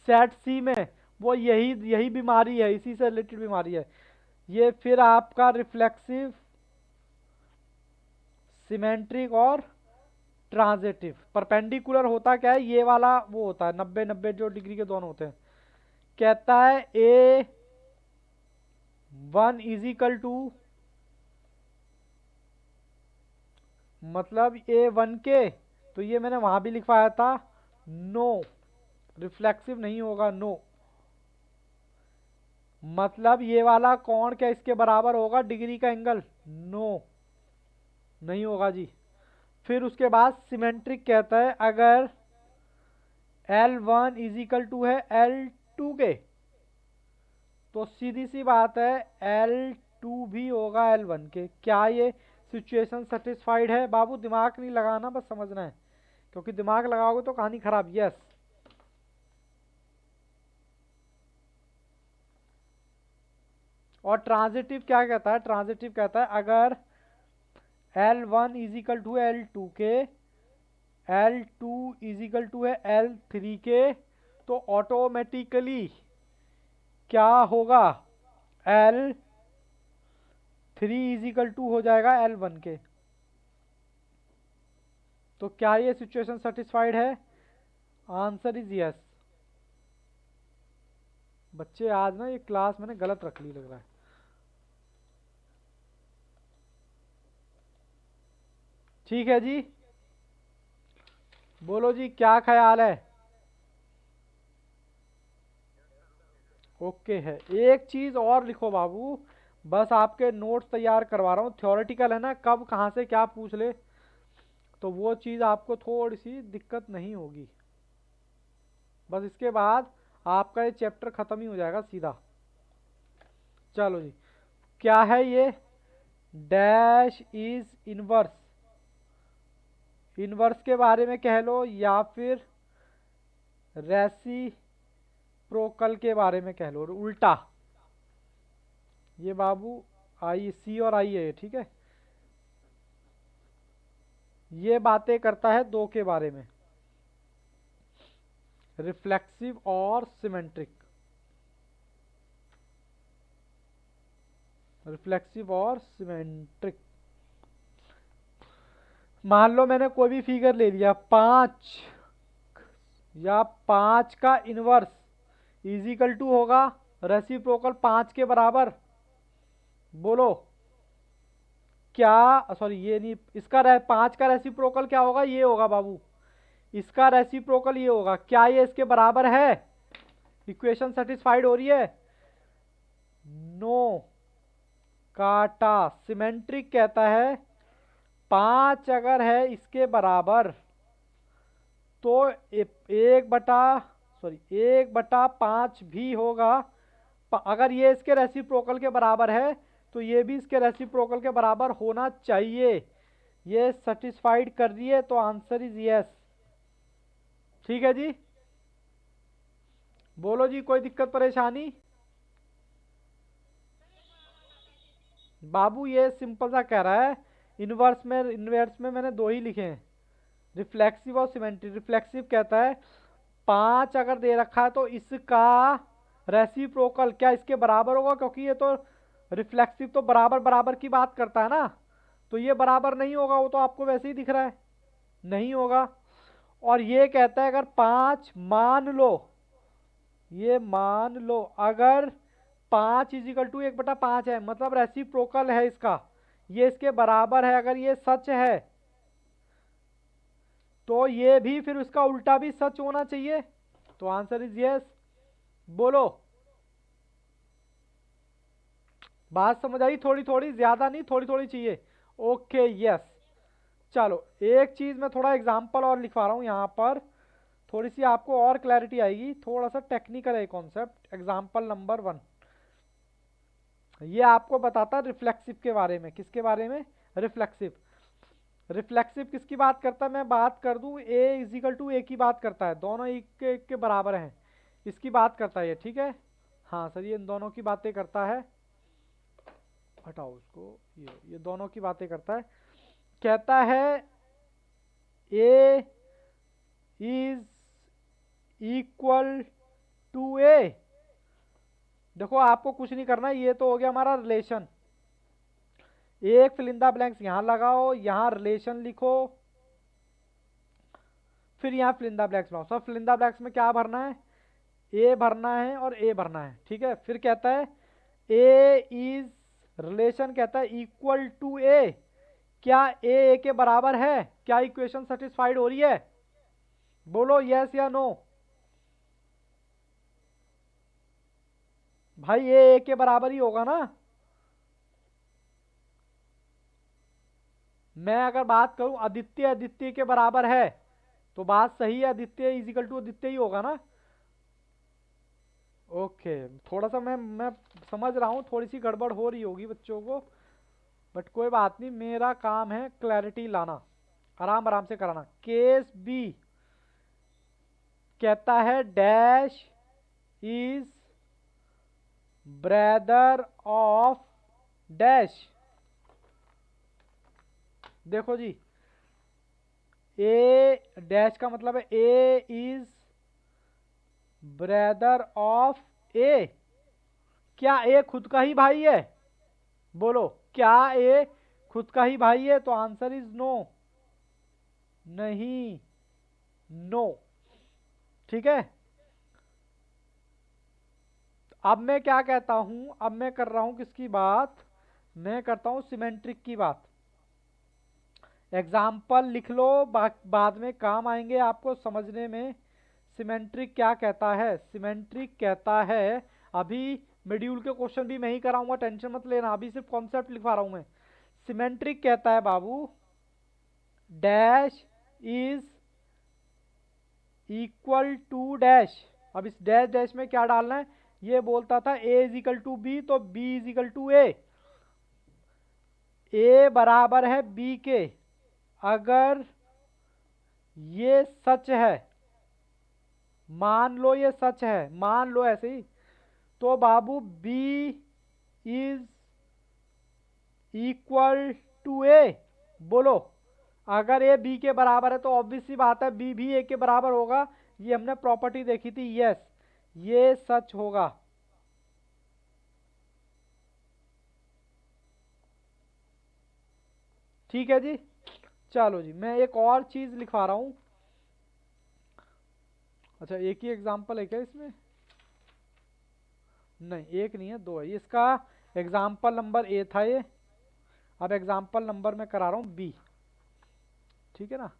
सेट सी में, वो यही यही बीमारी है, इसी से रिलेटेड बीमारी है ये। फिर आपका रिफ्लेक्सिव, सिमेट्रिक और ट्रांजिटिव। परपेंडिकुलर होता क्या है, ये वाला वो होता है 90-90 जो डिग्री के दोनों होते हैं। कहता है A1 = मतलब A1 के, तो ये मैंने वहां भी लिखवाया था, नो रिफ्लेक्सिव नहीं होगा, नो। मतलब ये वाला कोण क्या इसके बराबर होगा, डिग्री का एंगल? नो नहीं होगा जी। फिर उसके बाद सिमेट्रिक कहता है अगर L1 = है L2 के, तो सीधी सी बात है L2 भी होगा L1 के। क्या ये सिचुएशन सेटिस्फाइड है? बाबू दिमाग नहीं लगाना, बस समझना है, क्योंकि दिमाग लगाओगे तो कहानी खराब। यस। और ट्रांजिटिव क्या कहता है? ट्रांजिटिव कहता है अगर L1 = L2 के, L2 = है L3 के, तो ऑटोमेटिकली क्या होगा, L3 = हो जाएगा L1 के। तो क्या ये सिचुएशन सेटिस्फाइड है? Answer is yes. बच्चे आज ना ये क्लास मैंने गलत रख ली लग रहा है। ठीक है जी, बोलो जी क्या ख्याल है? ओके है। एक चीज और लिखो बाबू, बस आपके नोट्स तैयार करवा रहा हूँ, थ्योरेटिकल है ना, कब कहाँ से क्या पूछ ले, तो वो चीज आपको थोड़ी सी दिक्कत नहीं होगी। बस इसके बाद आपका ये चैप्टर खत्म ही हो जाएगा सीधा। चलो जी, क्या है ये? Dash is inverse. इनवर्स के बारे में कह लो, या फिर रेसिप्रोकल के बारे में कह लो, उल्टा। ये बाबू आई, सी और आई है, ठीक है। ये बातें करता है दो के बारे में, रिफ्लेक्सिव और सिमेट्रिक। रिफ्लेक्सिव और सिमेट्रिक। मान लो मैंने कोई भी फिगर ले लिया 5, या 5 का इनवर्स = होगा रेसिप्रोकल 5 के बराबर। बोलो क्या, सॉरी ये नहीं, इसका 5 का रेसिप्रोकल क्या होगा? ये होगा बाबू, इसका रेसिप्रोकल ये होगा। क्या ये इसके बराबर है? इक्वेशन सेटिस्फाइड हो रही है? नो, काटा। सिमेट्रिक कहता है 5 अगर है इसके बराबर, तो 1/5 भी होगा। अगर ये इसके रेसिप्रोकल के बराबर है तो ये भी इसके रेसिप्रोकल के बराबर होना चाहिए। ये सेटिस्फाइड कर रही है तो आंसर इज यस। ठीक है जी, बोलो जी, कोई दिक्कत परेशानी? बाबू ये सिंपल सा कह रहा है, इनवर्स में मैंने दो ही लिखे हैं, रिफ्लेक्सिव और सिमेट्रिक। रिफ्लेक्सिव कहता है 5 अगर दे रखा है तो इसका रेसिप्रोकल क्या इसके बराबर होगा, क्योंकि ये तो रिफ्लेक्सिव तो बराबर बराबर की बात करता है ना, तो ये बराबर नहीं होगा, वो तो आपको वैसे ही दिख रहा है, नहीं होगा। और ये कहता है अगर 5 मान लो, ये मान लो अगर 5 = 1/5 है, मतलब रेसिप्रोकल है इसका, ये इसके बराबर है, अगर ये सच है तो ये भी फिर उसका उल्टा भी सच होना चाहिए, तो आंसर इज यस। बोलो, बात समझ आई? थोड़ी थोड़ी, ज्यादा नहीं, थोड़ी थोड़ी चाहिए। Okay yes. चलो एक चीज मैं थोड़ा एग्जांपल और लिखवा रहा हूं यहाँ पर, थोड़ी सी आपको और क्लैरिटी आएगी, थोड़ा सा टेक्निकल है कॉन्सेप्ट। एग्जांपल नंबर 1, ये आपको बताता है रिफ्लेक्सिव के बारे में। किसके बारे में? रिफ्लेक्सिव। रिफ्लेक्सिव किसकी बात करता है? मैं बात कर दूं A = A की बात करता है, दोनों एक के बराबर हैं, इसकी बात करता है ये, ठीक है। हाँ सर, ये इन दोनों की बातें करता है, हटाओ उसको, ये दोनों की बातें करता है। कहता है A is equal to A। देखो आपको कुछ नहीं करना, ये तो हो गया हमारा रिलेशन। एक फिल इन द ब्लैंक्स यहां लगाओ, यहां रिलेशन लिखो, फिर यहाँ फिल इन द ब्लैंक्स बनाओ। सब फिल इन द ब्लैंक्स में क्या भरना है? ए भरना है और ए भरना है, ठीक है। फिर कहता है ए इज, रिलेशन कहता है इक्वल टू ए, क्या ए के बराबर है? क्या इक्वेशन सेटिस्फाइड हो रही है? बोलो यस या नो। भाई ए के बराबर ही होगा ना। मैं अगर बात करूं आदित्य आदित्य के बराबर है तो बात सही है, आदित्य इजिकल टू आदित्य ही होगा ना। ओके, थोड़ा सा मैं समझ रहा हूँ थोड़ी सी गड़बड़ हो रही होगी बच्चों को, बट कोई बात नहीं, मेरा काम है क्लैरिटी लाना, आराम आराम से कराना। केस बी कहता है dash is brother of dash. देखो जी, ए डैश का मतलब है ए इज ब्रदर ऑफ ए। क्या ए खुद का ही भाई है? बोलो, क्या ए खुद का ही भाई है? तो आंसर इज नो, नहीं, नो, ठीक है। अब मैं क्या कहता हूं, अब मैं कर रहा हूं किसकी बात? मैं करता हूं सिमेट्रिक की बात। एग्जाम्पल लिख लो, बाद में काम आएंगे आपको समझने में। सिमेट्रिक क्या कहता है? सिमेट्रिक कहता है, अभी मॉड्यूल के क्वेश्चन भी मैं ही कराऊंगा, टेंशन मत लेना, अभी सिर्फ कॉन्सेप्ट लिखवा रहा हूं मैं। सिमेट्रिक कहता है बाबू dash is equal to dash. अब इस डैश डैश में क्या डालना है? ये बोलता था ए इज इक्वल टू बी, तो बी इज इक्वल टू ए बराबर है बी के। अगर ये सच है, मान लो ये सच है, मान लो ऐसे ही, तो बाबू बी इज इक्वल टू ए। बोलो, अगर ए बी के बराबर है तो ऑब्वियस सी बात है बी भी ए के बराबर होगा, ये हमने प्रॉपर्टी देखी थी, यस ये सच होगा। ठीक है जी, चलो जी, मैं एक और चीज लिखवा रहा हूं। अच्छा, एक ही एग्जाम्पल है क्या इसमें? नहीं, एक नहीं है, दो है। इसका एग्जाम्पल नंबर ए था ये, अब एग्जाम्पल नंबर मैं करा रहा हूं बी, ठीक है ना।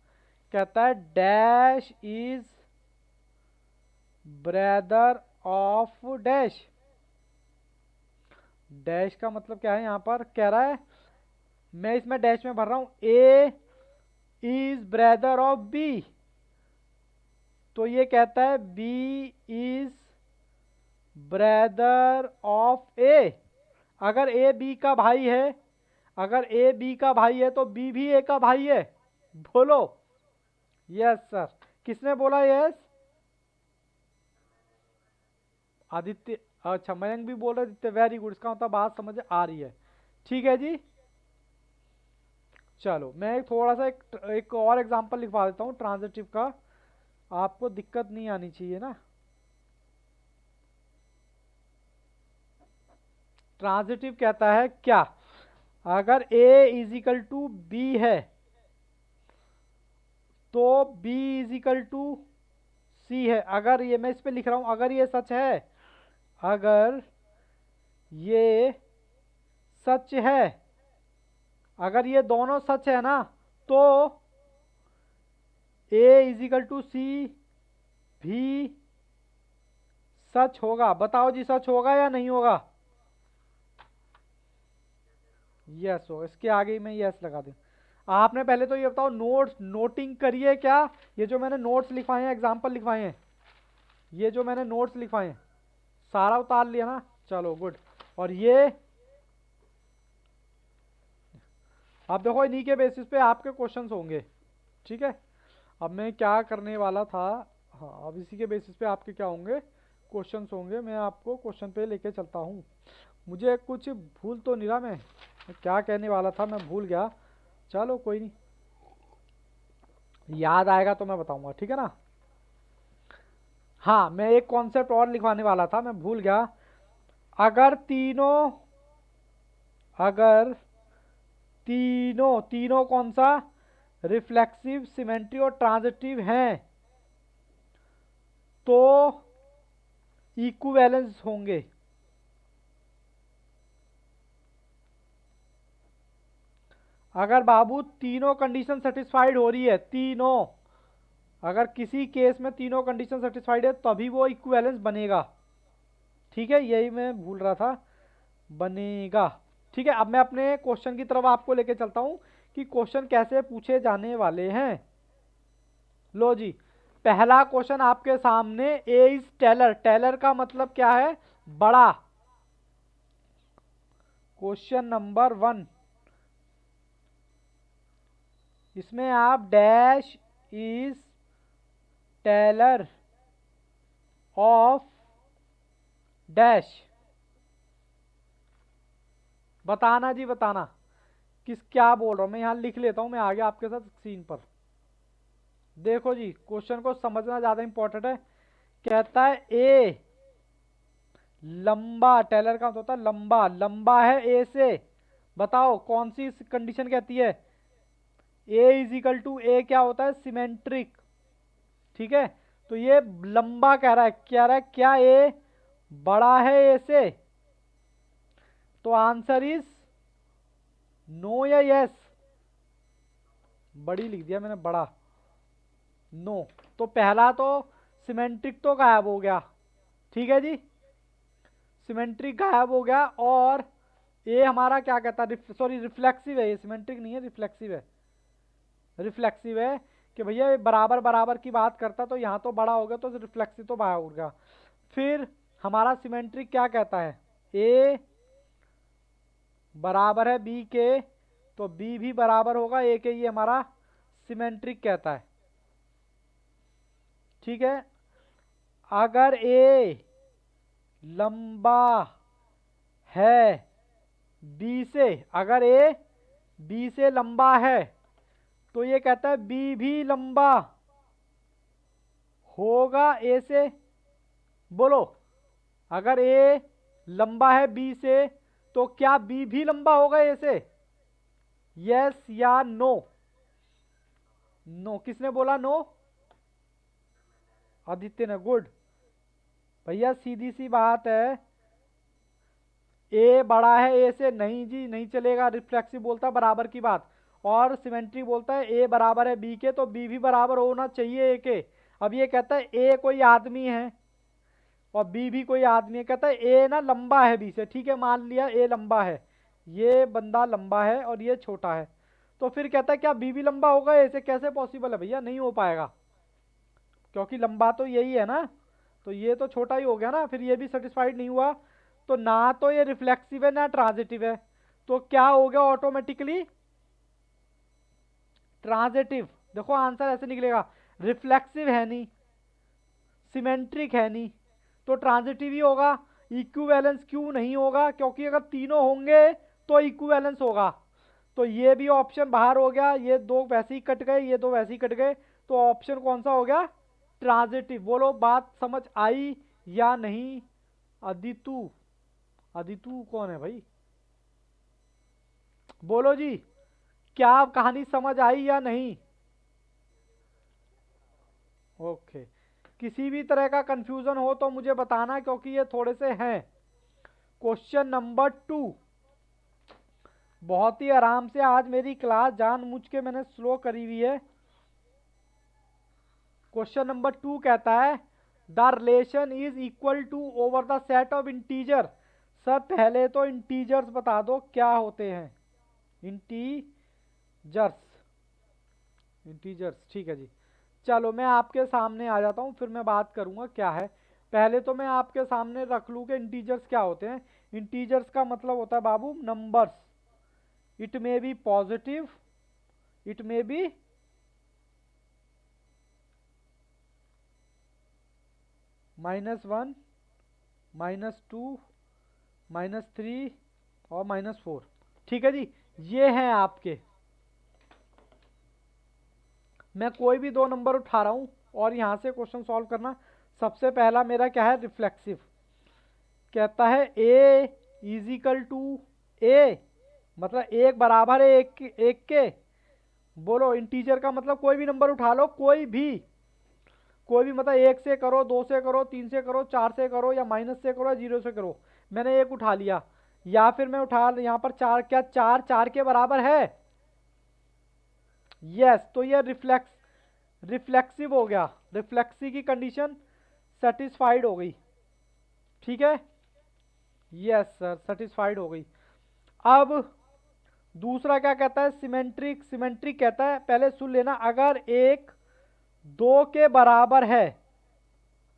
कहता है dash is brother of dash. Dash का मतलब क्या है? यहां पर कह रहा है, मैं इसमें डैश में भर रहा हूं ए इज ब्रदर ऑफ बी। तो ये कहता है बी इज ब्रदर ऑफ ए। अगर ए बी का भाई है, अगर ए बी का भाई है तो बी भी ए का भाई है। बोलो। Yes sir. किसने बोला यस? आदित्य। अच्छा, मयंक भी बोल रहे आदित्य, वेरी गुड। इसका मतलब बात समझ आ रही है। ठीक है जी। चलो मैं थोड़ा सा एक और एग्जांपल लिखवा देता हूँ ट्रांजिटिव का, आपको दिक्कत नहीं आनी चाहिए ना। ट्रांजिटिव कहता है क्या, अगर a इजिकल टू बी है तो b इजिकल टू सी है। अगर ये, मैं इस पे लिख रहा हूं, अगर ये सच है, अगर ये सच है, अगर ये दोनों सच है ना, तो a इजिकल टू सी भी सच होगा। बताओ जी, सच होगा या नहीं होगा? यस होगा। इसके आगे ही मैं यस लगा दूं। आपने पहले तो ये बताओ, नोट्स नोटिंग करिए क्या? ये जो मैंने नोट्स लिखवाए हैं, एग्जाम्पल लिखवाए हैं, ये जो मैंने नोट्स लिखवाए हैं, सारा उतार लिया ना? चलो गुड। और ये आप देखो, इन्हीं के बेसिस पे आपके क्वेश्चंस होंगे। ठीक है। अब मैं क्या करने वाला था, हाँ, अब इसी के बेसिस पे आपके क्या होंगे, क्वेश्चंस होंगे। मैं आपको क्वेश्चन पे लेके चलता हूँ। मुझे कुछ भूल तो नहीं रहा, मैं क्या कहने वाला था मैं भूल गया। चलो कोई नहीं, याद आएगा तो मैं बताऊंगा, ठीक है ना। हाँ, मैं एक कॉन्सेप्ट और लिखवाने वाला था, मैं भूल गया। अगर तीनों, अगर तीनों तीनों कौन सा, रिफ्लेक्सिव, सिमेट्री और ट्रांजिटिव हैं, तो इक्विवेलेंस होंगे। अगर बाबू तीनों कंडीशन सेटिस्फाइड हो रही है, तीनों, अगर किसी केस में तीनों कंडीशन सेटिस्फाइड है तभी वो इक्विवेलेंस बनेगा। ठीक है, यही मैं भूल रहा था, बनेगा। ठीक है, अब मैं अपने क्वेश्चन की तरफ आपको लेके चलता हूं कि क्वेश्चन कैसे पूछे जाने वाले हैं। लो जी, पहला क्वेश्चन आपके सामने, ए इज टेलर। टेलर का मतलब क्या है? बड़ा। क्वेश्चन नंबर 1, इसमें आप dash is taller of dash बताना जी, बताना किस, क्या बोल रहा हूं मैं। यहां लिख लेता हूं मैं आगे आपके साथ स्क्रीन पर। देखो जी, क्वेश्चन को समझना ज्यादा इंपॉर्टेंट है। कहता है ए लंबा, टेलर का होता है लंबा, लंबा है ए से। बताओ कौन सी कंडीशन कहती है? ए इजिकल टू ए क्या होता है? सिमेट्रिक। ठीक है, तो ये लंबा कह रहा है, कह रहा है क्या ए बड़ा है ए से? तो आंसर इज नो या यस? बड़ी लिख दिया मैंने, बड़ा। नो। तो पहला तो सिमेट्रिक तो गायब हो गया। ठीक है जी, सिमेट्रिक गायब हो गया। और ये हमारा क्या कहता है, सॉरी रिफ्लेक्सिव है, ये सिमेट्रिक नहीं है, रिफ्लेक्सिव है। रिफ्लेक्सिव है कि भैया ये बराबर बराबर की बात करता, तो यहाँ तो बड़ा हो गया, तो रिफ्लेक्सिव तो बाहर उड़ गया। फिर हमारा सिमेट्रिक क्या कहता है? ए बराबर है बी के, तो बी भी बराबर होगा ए के, ये हमारा सिमेट्रिक कहता है। ठीक है, अगर ए लंबा है बी से, अगर ए बी से लंबा है, तो ये कहता है बी भी लंबा होगा ए से। बोलो, अगर ए लंबा है बी से, तो क्या बी भी लंबा होगा ए से? यस या नो? नो। किसने बोला नो? आदित्य ने, गुड। भैया सीधी सी बात है, ए बड़ा है ए से, नहीं जी नहीं चलेगा। रिफ्लेक्सिव बोलता है बराबर की बात, और सिमेट्री बोलता है ए बराबर है बी के, तो बी भी बराबर होना चाहिए ए के। अब ये कहता है ए कोई आदमी है और बी भी कोई आदमी है, कहता है ए ना लंबा है बी से। ठीक है, मान लिया ए लंबा है, ये बंदा लंबा है और ये छोटा है, तो फिर कहता है क्या बी भी लंबा होगा ए से? कैसे पॉसिबल है भैया, नहीं हो पाएगा। क्योंकि लंबा तो यही है ना, तो ये तो छोटा ही हो गया ना, फिर ये भी सेटिस्फाइड नहीं हुआ। तो ना तो ये रिफ्लेक्सिव है ना ट्रांजिटिव है, तो क्या हो गया ऑटोमेटिकली, ट्रांजिटिव। देखो आंसर ऐसे निकलेगा, रिफ्लेक्सिव है नहीं, सिमेट्रिक है नहीं, तो ट्रांजिटिव ही होगा। इक्विवेलेंस क्यों नहीं होगा, क्योंकि अगर तीनों होंगे तो इक्विवेलेंस होगा। तो ये भी ऑप्शन बाहर हो गया, ये दो वैसे ही कट गए, ये दो वैसे ही कट गए, तो ऑप्शन कौन सा हो गया, ट्रांजिटिव। बोलो बात समझ आई या नहीं। अदितु, अदितु कौन है भाई, बोलो जी, क्या कहानी समझ आई या नहीं। ओके, किसी भी तरह का कंफ्यूजन हो तो मुझे बताना, क्योंकि ये थोड़े से हैं। क्वेश्चन नंबर 2, बहुत ही आराम से आज मेरी क्लास जानबूझ के मैंने स्लो करी हुई है। क्वेश्चन नंबर 2 कहता है the relation is equal to over the set of integer. Sir पहले तो इंटीजर्स बता दो क्या होते हैं, इंटीजर्स, इंटीजर्स ठीक है जी। चलो मैं आपके सामने आ जाता हूँ, फिर मैं बात करूँगा क्या है। पहले तो मैं आपके सामने रख लूँ कि इंटीजर्स क्या होते हैं। इंटीजर्स का मतलब होता है बाबू numbers, it may be positive, it may be -1, -2, -3 और -4, ठीक है जी। ये हैं आपके, मैं कोई भी दो नंबर उठा रहा हूं और यहां से क्वेश्चन सॉल्व करना। सबसे पहला मेरा क्या है, रिफ्लेक्सिव। कहता है ए इजिकल टू ए, मतलब एक बराबर है एक के। बोलो इंटीजर का मतलब कोई भी नंबर उठा लो, कोई भी, कोई भी, मतलब एक से करो, दो से करो, तीन से करो, चार से करो, या माइनस से करो, या जीरो से करो। मैंने एक उठा लिया, या फिर मैं उठा यहाँ पर चार, क्या चार चार के बराबर है, यस, तो ये रिफ्लेक्सिव हो गया, रिफ्लेक्सी की कंडीशन सेटिस्फाइड हो गई, ठीक है, यस सर सेटिस्फाइड हो गई। अब दूसरा क्या कहता है, सिमेट्रिक। सिमेट्रिक कहता है, पहले सुन लेना, अगर एक दो के बराबर है,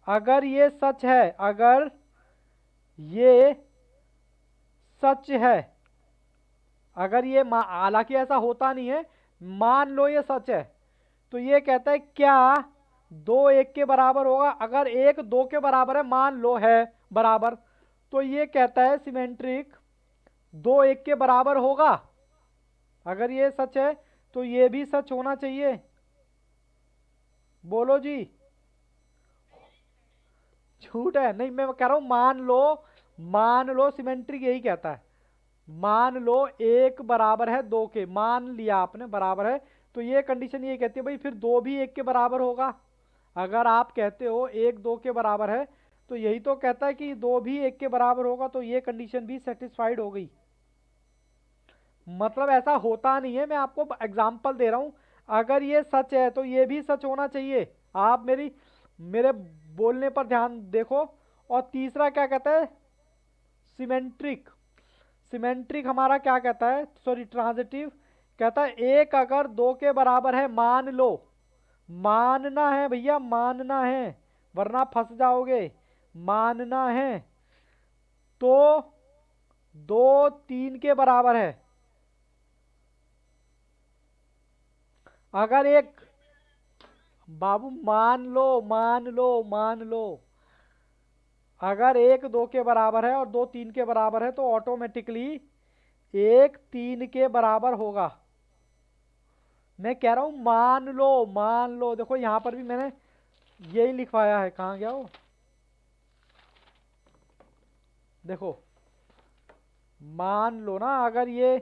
अगर ये सच है, अगर ये सच है, अगर ये हालांकि ऐसा होता नहीं है, मान लो ये सच है, तो ये कहता है क्या दो एक के बराबर होगा। अगर एक दो के बराबर है, मान लो है बराबर, तो ये कहता है सिमेट्रिक दो एक के बराबर होगा। अगर ये सच है तो ये भी सच होना चाहिए। बोलो जी, झूठ है नहीं, मैं कह रहा हूं मान लो, मान लो सिमेट्रिक यही कहता है, मान लो एक बराबर है दो के, मान लिया आपने बराबर है, तो ये कंडीशन ये कहती है भाई फिर दो भी एक के बराबर होगा। अगर आप कहते हो एक दो के बराबर है, तो यही तो कहता है कि दो भी एक के बराबर होगा, तो ये कंडीशन भी सेटिस्फाइड हो गई। मतलब ऐसा होता नहीं है, मैं आपको एग्जांपल दे रहा हूं। अगर ये सच है तो ये भी सच होना चाहिए। आप मेरे बोलने पर ध्यान देखो। और तीसरा क्या कहता है, सिमेट्रिक। सिमेट्रिक हमारा क्या कहता है, सॉरी ट्रांजिटिव, कहता है एक अगर दो के बराबर है, मान लो, मानना है भैया, मानना है, वरना फंस जाओगे, मानना है, तो दो तीन के बराबर है। अगर एक, बाबू मान लो, मान लो, मान लो, अगर एक दो के बराबर है और दो तीन के बराबर है, तो ऑटोमेटिकली एक तीन के बराबर होगा। मैं कह रहा हूं मान लो, मान लो, देखो यहां पर भी मैंने यही लिखवाया है, कहां गया वो, देखो मान लो ना, अगर ये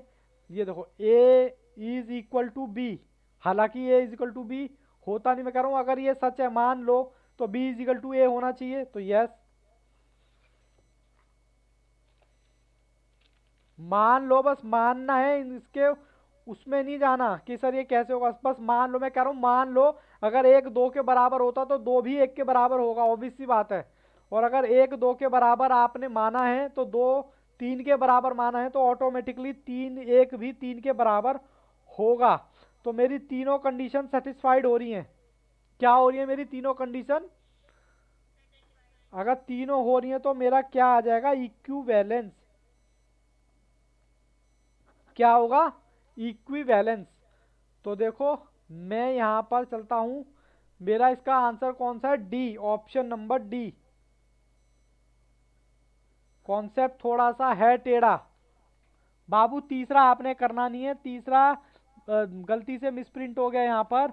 देखो ए इज इक्वल टू बी, हालांकि ए इज इक्वल टू बी होता नहीं, मैं कह रहा हूं अगर ये सच है मान लो, तो बी इज इक्वल टू ए होना चाहिए, तो यस, मान लो, बस मानना है, इसके उसमें नहीं जाना कि सर ये कैसे होगा, बस मान लो। मैं कह रहा हूँ मान लो, अगर एक दो के बराबर होता तो दो भी एक के बराबर होगा, ऑब्वियस सी बात है। और अगर एक दो के बराबर आपने माना है, तो दो तीन के बराबर माना है, तो ऑटोमेटिकली तीन एक भी तीन के बराबर होगा। तो मेरी तीनों कंडीशन सेटिस्फाइड हो रही हैं, क्या हो रही है मेरी तीनों कंडीशन? अगर तीनों हो रही है तो मेरा क्या आ जाएगा? इक्विवेलेंस। क्या होगा? इक्विवेलेंस। तो देखो मैं यहां पर चलता हूं, मेरा इसका आंसर कौन सा है? D, option number D. Concept थोड़ा सा है टेढ़ा बाबू। तीसरा आपने करना नहीं है, तीसरा गलती से मिसप्रिंट हो गया यहाँ पर,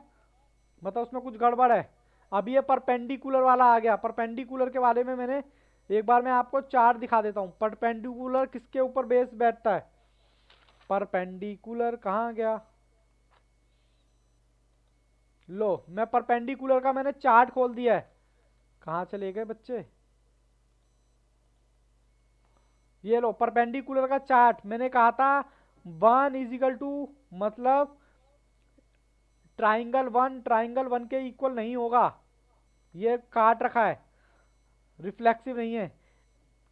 मतलब उसमें कुछ गड़बड़ है। अब ये परपेंडिकुलर वाला आ गया। परपेंडिकुलर के बारे में मैंने एक बार मैं आपको चार्ट दिखा देता हूँ। परपेंडिकुलर किसके ऊपर बेस बैठता है? परपेंडिकुलर कहाँ गया? लो मैं परपेंडिकुलर का मैंने चार्ट खोल दिया है। कहाँ चले गए बच्चे? ये लो परपेंडिकुलर का चार्ट। मैंने कहा था 1 = मतलब ट्राइंगल वन के इक्वल नहीं होगा। ये काट रखा है, रिफ्लेक्सिव नहीं है।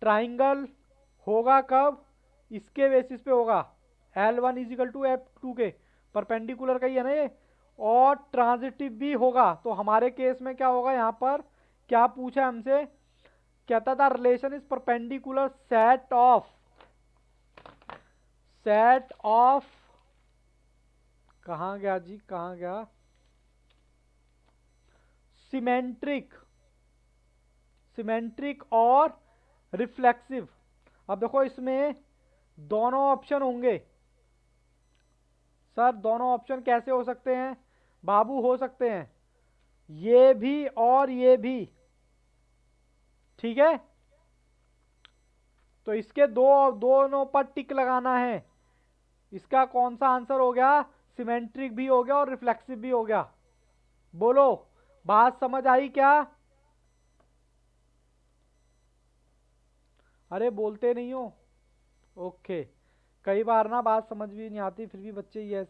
ट्राइंगल होगा कब? इसके बेसिस पे होगा, L1 = F2 के। परपेंडिकुलर का ही है ना ये। और ट्रांजिटिव भी होगा। तो हमारे केस में क्या होगा? यहाँ पर क्या पूछा है हमसे? कहता था relation is perpendicular set of कहाँ गया जी, कहाँ गया? सिमेट्रिक और रिफ्लेक्सिव। अब देखो इसमें दोनों ऑप्शन होंगे। सर दोनों ऑप्शन कैसे हो सकते हैं? बाबू हो सकते हैं ये भी और ये भी, ठीक है। तो इसके दोनों पर टिक लगाना है। इसका कौन सा आंसर हो गया? सिमेट्रिक भी हो गया और रिफ्लेक्सिव भी हो गया। बोलो बात समझ आई क्या? अरे बोलते नहीं हो। ओके। कई बार ना बात समझ भी नहीं आती, फिर भी बच्चे यस।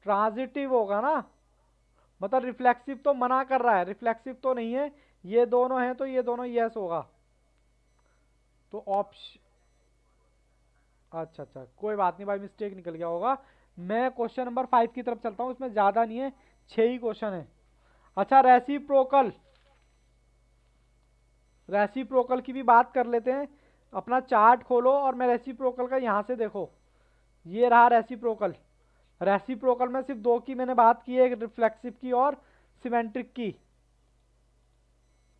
ट्रांजिटिव होगा ना, मतलब रिफ्लेक्सिव तो मना कर रहा है, रिफ्लेक्सिव तो नहीं है। ये दोनों हैं तो ये दोनों यस होगा। तो ऑप्शन, अच्छा अच्छा कोई बात नहीं भाई, मिस्टेक निकल गया होगा। मैं क्वेश्चन नंबर 5 की तरफ चलता हूँ। इसमें ज़्यादा नहीं है, 6 ही क्वेश्चन है। अच्छा रेसिप्रोकल की भी बात कर लेते हैं। अपना चार्ट खोलो और मैं रेसिप्रोकल का यहाँ से देखो, ये रहा रेसिप्रोकल। रेसिप्रोकल में सिर्फ दो की मैंने बात की है, एक रिफ्लेक्सिव की और सिमेट्रिक की।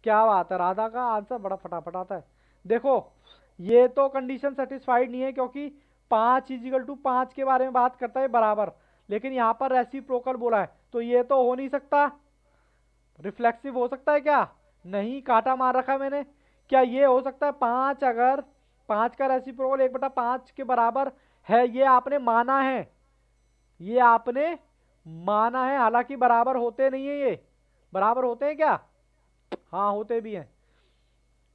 क्या बात है, राधा का आंसर बड़ा फटाफट आता है। देखो ये तो कंडीशन सेटिस्फाइड नहीं है, क्योंकि 5 = 5 के बारे में बात करता है बराबर, लेकिन यहाँ पर रेसिप्रोकल बोला है, तो ये तो हो नहीं सकता। रिफ्लेक्सिव हो सकता है क्या? नहीं, काटा मार रखा है मैंने। क्या ये हो सकता है? 5 अगर 5 का रेसिप्रोकल 1/5 के बराबर है, ये आपने माना है, ये आपने माना है। हालांकि बराबर होते नहीं है ये। बराबर होते हैं क्या? हाँ होते भी हैं।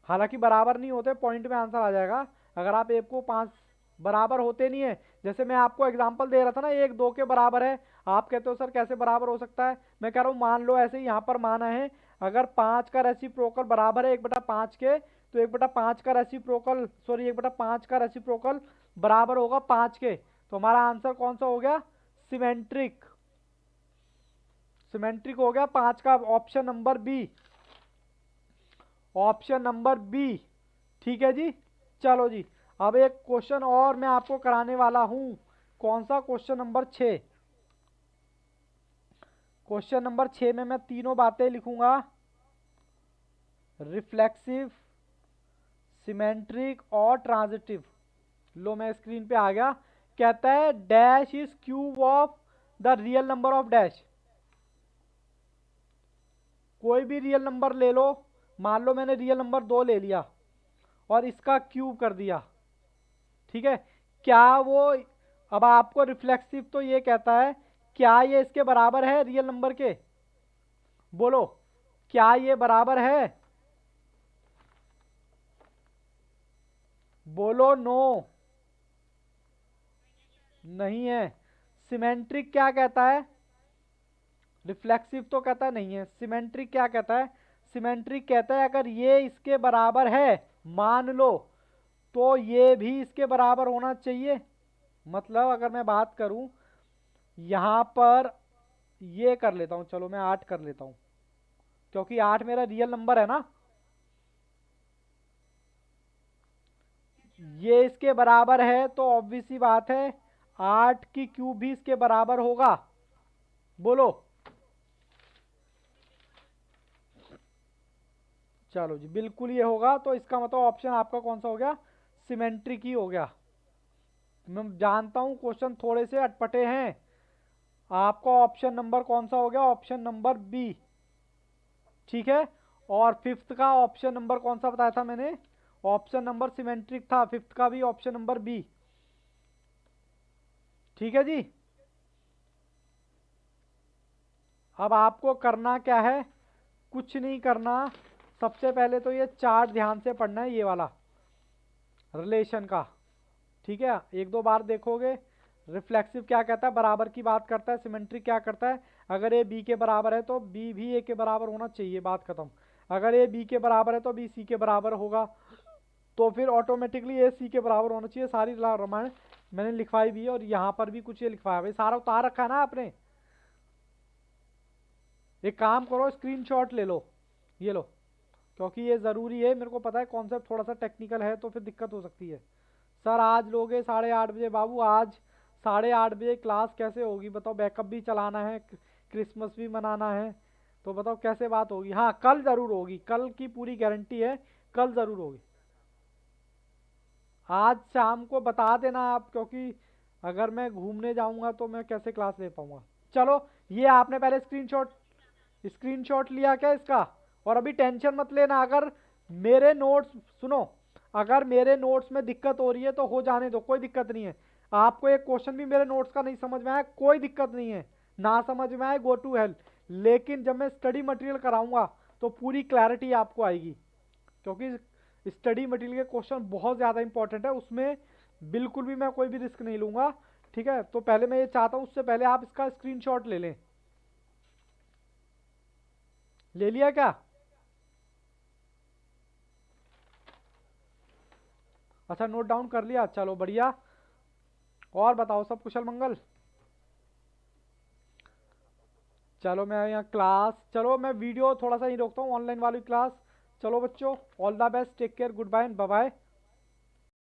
हालांकि बराबर नहीं होते, पॉइंट में आंसर आ जाएगा। अगर आप 1 को 5 बराबर होते नहीं है। जैसे मैं आपको एग्जांपल दे रहा था ना, 1 2 के बराबर है। आप कहते हो सर कैसे बराबर हो सकता है? मैं कह रहा हूँ मान लो ऐसे ही यहाँ पर माना है। अगर 5 का रेसिप्रोकल बराबर है 1/5 के, तो 1/5 का रेसिप्रोकल, सॉरी 1/5 का रेसिप्रोकल बराबर होगा 5 के। तो हमारा आंसर कौन सा हो गया? सिमेट्रिक। सिमेट्रिक हो गया 5 का, option number B. Option number B, ठीक है जी। चलो जी, अब एक क्वेश्चन और मैं आपको कराने वाला हूं। कौन सा? Question number 6। क्वेश्चन नंबर 6 में मैं तीनों बातें लिखूंगा, रिफ्लेक्सिव, सिमेट्रिक और ट्रांजिटिव। लो मैं स्क्रीन पे आ गया। कहता है dash is cube of the real number of dash. कोई भी रियल नंबर ले लो। मान लो मैंने रियल नंबर 2 ले लिया और इसका क्यूब कर दिया, ठीक है। क्या वो, अब आपको रिफ्लेक्सिव तो ये कहता है, क्या ये इसके बराबर है रियल नंबर के? बोलो क्या ये बराबर है? बोलो नो। नहीं है। सिमेट्रिक क्या कहता है? रिफ्लेक्सिव तो कहता नहीं है। सिमेट्रिक क्या कहता है? सिमेट्रिक कहता है अगर ये इसके बराबर है, मान लो, तो ये भी इसके बराबर होना चाहिए। मतलब अगर मैं बात करूं, यहाँ पर ये कर लेता हूँ, चलो मैं 8 कर लेता हूँ, क्योंकि 8 मेरा रियल नंबर है ना। ये इसके बराबर है तो ऑब्वियस सी बात है 8 की क्यूब भी इसके बराबर होगा। बोलो। चलो जी, बिल्कुल ये होगा, तो इसका मतलब ऑप्शन आपका कौन सा हो गया, सिमेट्रिक ही हो गया। मैं जानता हूँ क्वेश्चन थोड़े से अटपटे हैं। आपका ऑप्शन नंबर कौन सा हो गया, ऑप्शन नंबर बी। ठीक है। और फिफ्थ का ऑप्शन नंबर कौन सा बताया था मैंने, ऑप्शन नंबर सिमेट्रिक था, फिफ्थ का भी ऑप्शन नंबर बी। ठीक है जी। अब आपको करना क्या है, कुछ नहीं करना। सबसे पहले तो ये चार्ट ध्यान से पढ़ना है, ये वाला रिलेशन का। ठीक है, एक दो बार देखोगे। रिफ्लेक्सिव क्या कहता है, बराबर की बात करता है। सिमेट्रिक क्या करता है, अगर ए बी के बराबर है तो बी भी ए के बराबर होना चाहिए, बात खत्म। अगर ए बी के बराबर है तो बी सी के बराबर होगा, तो फिर ऑटोमेटिकली ए सी के बराबर होना चाहिए। सारी रामायण मैंने लिखवाई भी है, और यहाँ पर भी कुछ ये लिखवाया भाई, सारा उतार रखा है ना आपने। एक काम करो, स्क्रीनशॉट ले लो, ये लो, क्योंकि ये ज़रूरी है। मेरे को पता है कॉन्सेप्ट थोड़ा सा टेक्निकल है, तो फिर दिक्कत हो सकती है। सर आज लोगे 8:30 बजे, बाबू आज 8:30 बजे क्लास कैसे होगी बताओ, बैकअप भी चलाना है, क्रिसमस भी मनाना है, तो बताओ कैसे बात होगी। हाँ कल ज़रूर होगी, कल की पूरी गारंटी है, कल ज़रूर होगी। आज शाम को बता देना आप, क्योंकि अगर मैं घूमने जाऊंगा तो मैं कैसे क्लास ले पाऊंगा। चलो, ये आपने पहले स्क्रीनशॉट लिया क्या इसका। और अभी टेंशन मत लेना, अगर मेरे नोट्स सुनो, अगर मेरे नोट्स में दिक्कत हो रही है तो हो जाने दो, कोई दिक्कत नहीं है। आपको एक क्वेश्चन भी मेरे नोट्स का नहीं समझ में आया, कोई दिक्कत नहीं है। ना समझ में आए, गो टू हेल्प। लेकिन जब मैं स्टडी मटेरियल कराऊंगा तो पूरी क्लैरिटी आपको आएगी, क्योंकि स्टडी मटेरियल के क्वेश्चन बहुत ज़्यादा इंपॉर्टेंट है, उसमें बिल्कुल भी मैं कोई भी रिस्क नहीं लूंगा। ठीक है, तो पहले मैं ये चाहता हूँ, उससे पहले आप इसका स्क्रीनशॉट ले लें। ले लिया क्या। अच्छा, नोट डाउन कर लिया, चलो बढ़िया। और बताओ, सब कुशल मंगल। चलो मैं यहाँ क्लास, चलो मैं वीडियो थोड़ा सा ही रोकता हूँ, ऑनलाइन वाली क्लास। चलो बच्चों, all the best, take care, goodbye, bye bye.